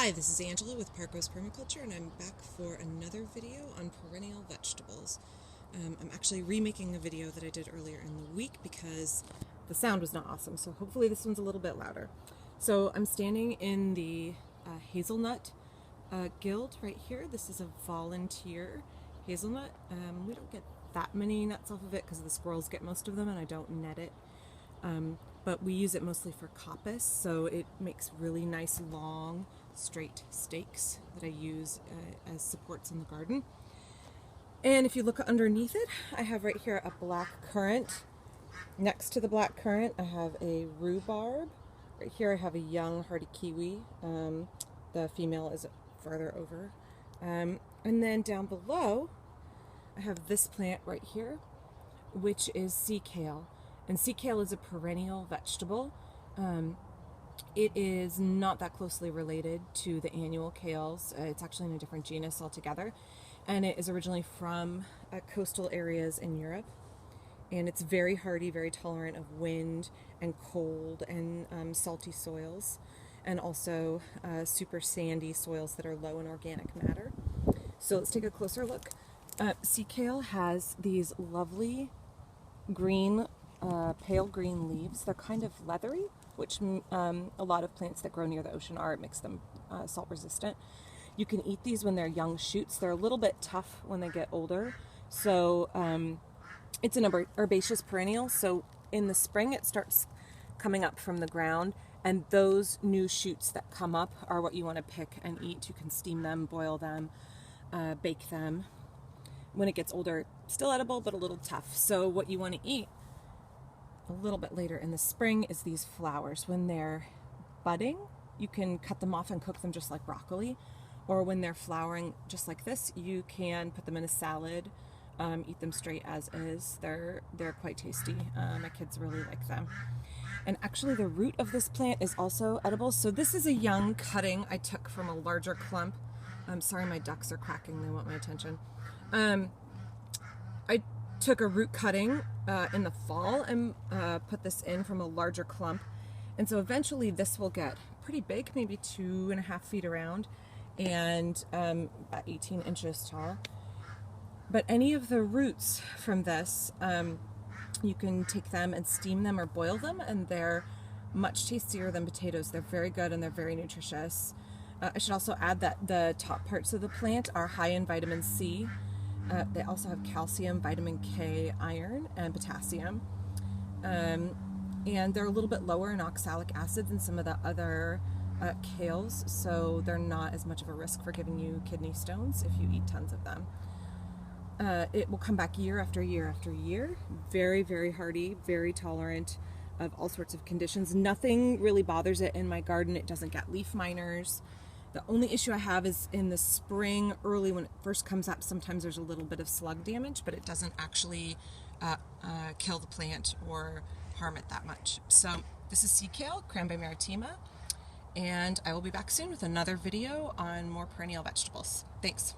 Hi, this is Angela with Permaculture, and I'm back for another video on perennial vegetables. I'm actually remaking a video that I did earlier in the week because the sound was not awesome, so hopefully this one's a little bit louder. So I'm standing in the hazelnut guild right here. This is a volunteer hazelnut. We don't get that many nuts off of it because the squirrels get most of them and I don't net it. But we use it mostly for coppice, so it makes really nice long straight stakes that I use as supports in the garden. And if you look underneath it, I have right here a black currant. Next to the black currant, I have a rhubarb. Right here I have a young hardy kiwi. The female is farther over. And then down below, I have this plant right here, which is sea kale. And sea kale is a perennial vegetable. It is not that closely related to the annual kales. It's actually in a different genus altogether. And it is originally from coastal areas in Europe. And it's very hardy, very tolerant of wind and cold and salty soils. And also super sandy soils that are low in organic matter. So let's take a closer look. Sea kale has these lovely green pale green leaves. They're kind of leathery, which a lot of plants that grow near the ocean are. It makes them salt resistant. You can eat these when they're young shoots. They're a little bit tough when they get older. So it's an herbaceous perennial. So in the spring it starts coming up from the ground, and those new shoots that come up are what you want to pick and eat. You can steam them, boil them, bake them. When it gets older, still edible, but a little tough. So what you want to eat a little bit later in the spring is these flowers. When they're budding, you can cut them off and cook them just like broccoli, or when they're flowering just like this, you can put them in a salad, eat them straight as is. They're quite tasty. My kids really like them. And actually the root of this plant is also edible. So this is a young cutting I took from a larger clump. I'm sorry, my ducks are quacking, they want my attention. I took a root cutting in the fall and put this in from a larger clump, and so eventually this will get pretty big, maybe 2.5 feet around and about 18 inches tall. But any of the roots from this, you can take them and steam them or boil them, and they're much tastier than potatoes. They're very good and they're very nutritious. I should also add that the top parts of the plant are high in vitamin C. They also have calcium, vitamin K, iron, and potassium. And they're a little bit lower in oxalic acid than some of the other kales, so they're not as much of a risk for giving you kidney stones if you eat tons of them. It will come back year after year after year. Very, very hardy, very tolerant of all sorts of conditions. Nothing really bothers it in my garden. It doesn't get leaf miners. The only issue I have is in the spring, early when it first comes up, sometimes there's a little bit of slug damage, but it doesn't actually kill the plant or harm it that much. So this is sea kale, Crambe Maritima, and I will be back soon with another video on more perennial vegetables. Thanks.